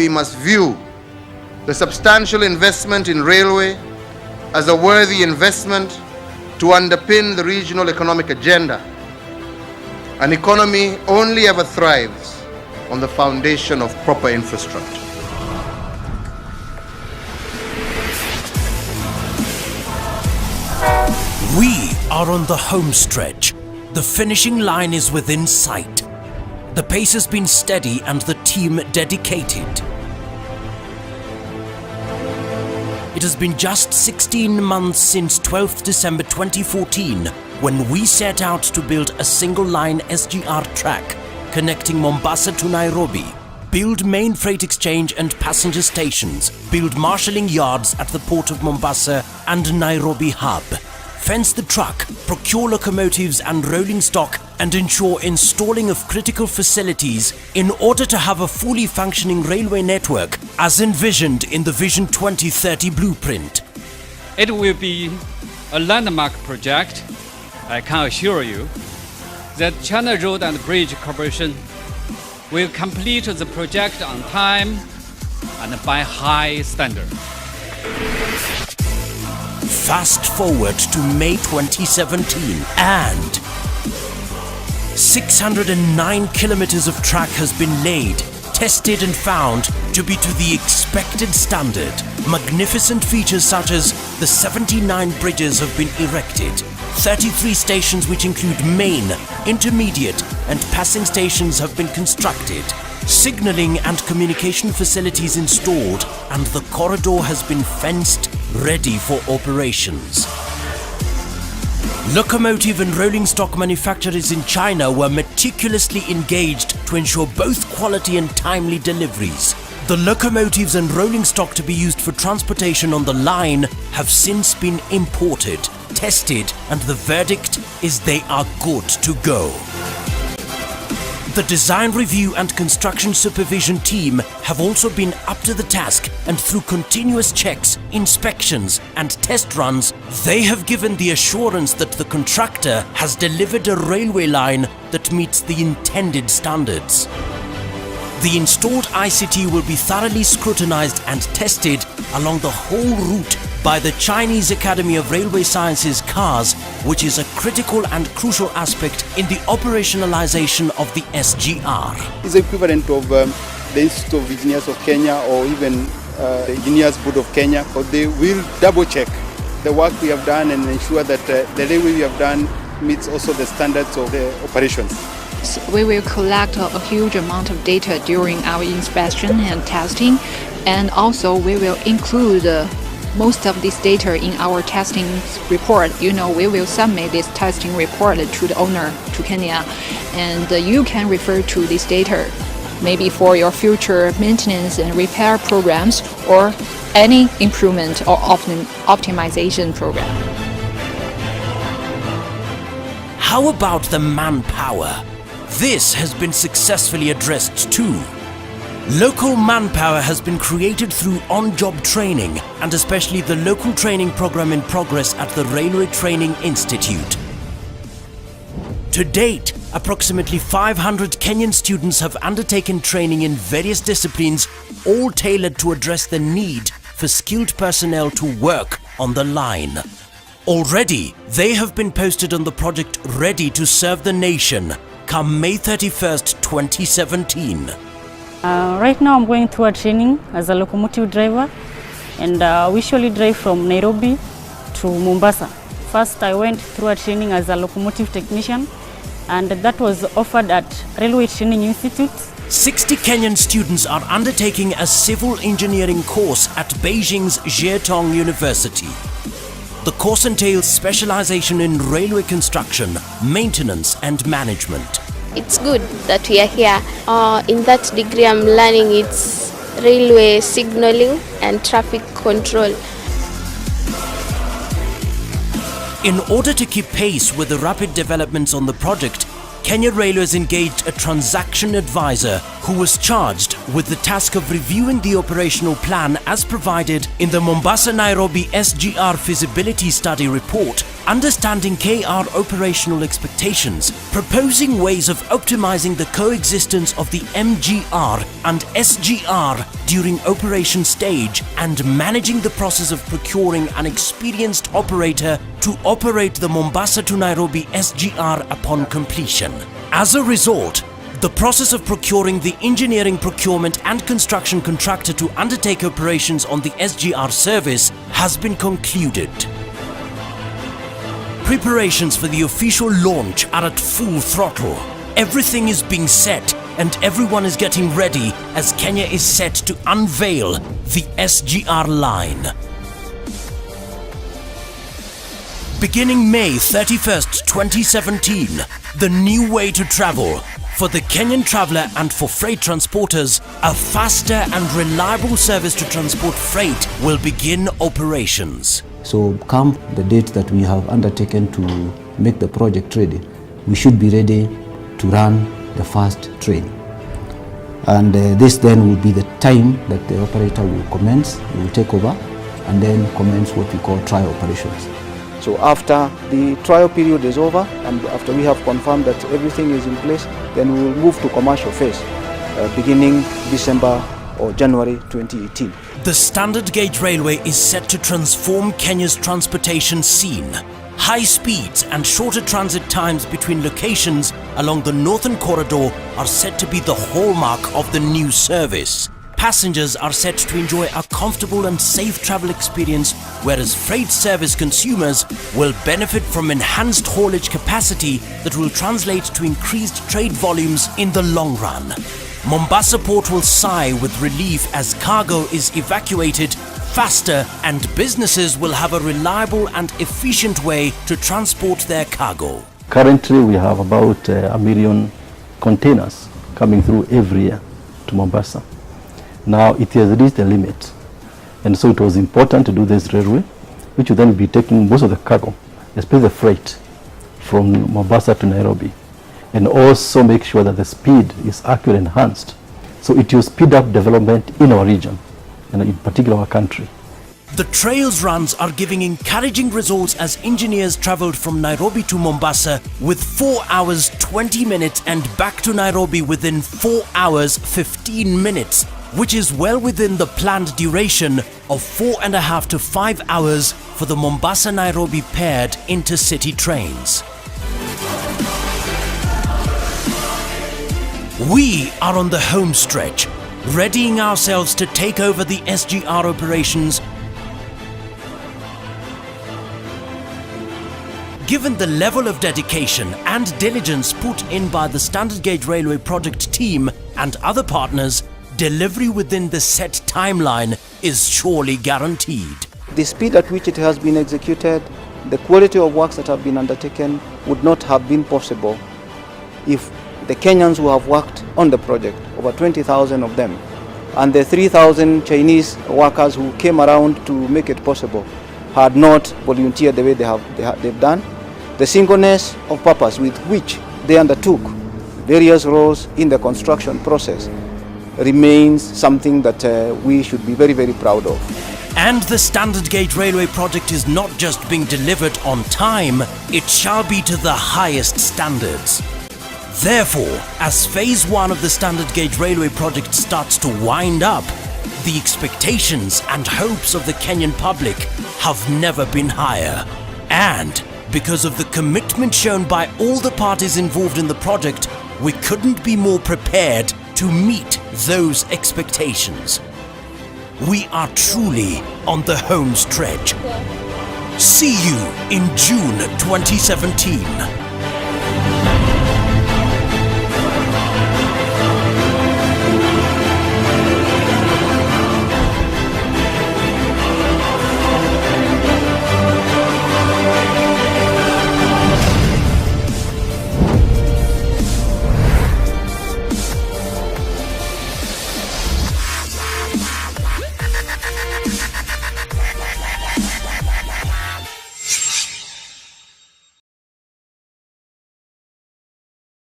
we must view the substantial investment in railway as a worthy investment to underpin the regional economic agenda. An economy only ever thrives on the foundation of proper infrastructure. We are on the home stretch. The finishing line is within sight. The pace has been steady and the team dedicated. It has been just 16 months since 12th December 2014 when we set out to build a single-line SGR track connecting Mombasa to Nairobi, build main freight exchange and passenger stations, build marshalling yards at the port of Mombasa and Nairobi hub, fence the truck, procure locomotives and rolling stock, and ensure installing of critical facilities in order to have a fully functioning railway network as envisioned in the Vision 2030 blueprint. It will be a landmark project. I can assure you that China Road and Bridge Corporation will complete the project on time and by high standard. Fast forward to May 2017 and 609 kilometers of track has been laid, tested and found to be to the expected standard. Magnificent features such as the 79 bridges have been erected, 33 stations which include main, intermediate and passing stations have been constructed, signalling and communication facilities installed, and the corridor has been fenced, ready for operations. Locomotive and rolling stock manufacturers in China were meticulously engaged to ensure both quality and timely deliveries. The locomotives and rolling stock to be used for transportation on the line have since been imported, tested, and the verdict is they are good to go. The design review and construction supervision team have also been up to the task, and through continuous checks, inspections and test runs, they have given the assurance that the contractor has delivered a railway line that meets the intended standards. The installed ICT will be thoroughly scrutinized and tested along the whole route by the Chinese Academy of Railway Sciences CARS, which is a critical and crucial aspect in the operationalization of the SGR. It's equivalent of the Institute of Engineers of Kenya or even the Engineers Board of Kenya, but they will double check the work we have done and ensure that the railway we have done meets also the standards of the operations. We will collect a huge amount of data during our inspection and testing, and also we will include most of this data in our testing report. We will submit this testing report to the owner, to Kenya, and you can refer to this data maybe for your future maintenance and repair programs or any improvement or optimization program. How about the manpower? This has been successfully addressed too. Local manpower has been created through on-job training, and especially the local training program in progress at the Railway Training Institute. To date, approximately 500 Kenyan students have undertaken training in various disciplines, all tailored to address the need for skilled personnel to work on the line. Already, they have been posted on the project ready to serve the nation come May 31st, 2017. Right now I'm going through a training as a locomotive driver, and we usually drive from Nairobi to Mombasa. First I went through a training as a locomotive technician, and that was offered at Railway Training Institute. 60 Kenyan students are undertaking a civil engineering course at Beijing's Jietong University. The course entails specialization in railway construction, maintenance and management. It's good that we are here. In that degree I'm learning it's railway signaling and traffic control. In order to keep pace with the rapid developments on the project, Kenya Railways engaged a transaction advisor who was charged with the task of reviewing the operational plan as provided in the Mombasa-Nairobi SGR feasibility study report understanding KR operational expectations, proposing ways of optimizing the coexistence of the MGR and SGR during operation stage, and managing the process of procuring an experienced operator to operate the Mombasa to Nairobi SGR upon completion. As a result, the process of procuring the engineering, procurement and construction contractor to undertake operations on the SGR service has been concluded. Preparations for the official launch are at full throttle. Everything is being set and everyone is getting ready as Kenya is set to unveil the SGR line. Beginning May 31st, 2017, the new way to travel for the Kenyan traveller and for freight transporters, a faster and reliable service to transport freight will begin operations. So come the date that we have undertaken to make the project ready, we should be ready to run the first train. And this then will be the time that the operator will commence, will take over, and then commence what we call trial operations. So after the trial period is over, and after we have confirmed that everything is in place, then we will move to commercial phase, beginning December or January 2018. The standard gauge railway is set to transform Kenya's transportation scene. High speeds and shorter transit times between locations along the Northern Corridor are set to be the hallmark of the new service. Passengers are set to enjoy a comfortable and safe travel experience, whereas freight service consumers will benefit from enhanced haulage capacity that will translate to increased trade volumes in the long run. Mombasa Port will sigh with relief as cargo is evacuated faster and businesses will have a reliable and efficient way to transport their cargo. Currently we have about 1 million containers coming through every year to Mombasa. Now it has reached the limit, and so it was important to do this railway, which will then be taking most of the cargo, especially the freight, from Mombasa to Nairobi, and also make sure that the speed is actually enhanced. So it will speed up development in our region, and in particular our country. The trails runs are giving encouraging results as engineers travelled from Nairobi to Mombasa with 4 hours 20 minutes and back to Nairobi within 4 hours 15 minutes, which is well within the planned duration of 4.5 to 5 hours for the Mombasa-Nairobi paired intercity trains. We are on the home stretch, readying ourselves to take over the SGR operations. Given the level of dedication and diligence put in by the Standard Gauge Railway project team and other partners, delivery within the set timeline is surely guaranteed. The speed at which it has been executed, the quality of works that have been undertaken would not have been possible if the Kenyans who have worked on the project, over 20,000 of them, and the 3,000 Chinese workers who came around to make it possible, had not volunteered the way they've done. The singleness of purpose with which they undertook various roles in the construction process remains something that we should be very, very proud of. And the Standard Gauge Railway project is not just being delivered on time, it shall be to the highest standards. Therefore, as Phase 1 of the Standard Gauge Railway project starts to wind up, the expectations and hopes of the Kenyan public have never been higher. And because of the commitment shown by all the parties involved in the project, we couldn't be more prepared to meet those expectations. We are truly on the home stretch. See you in June 2017.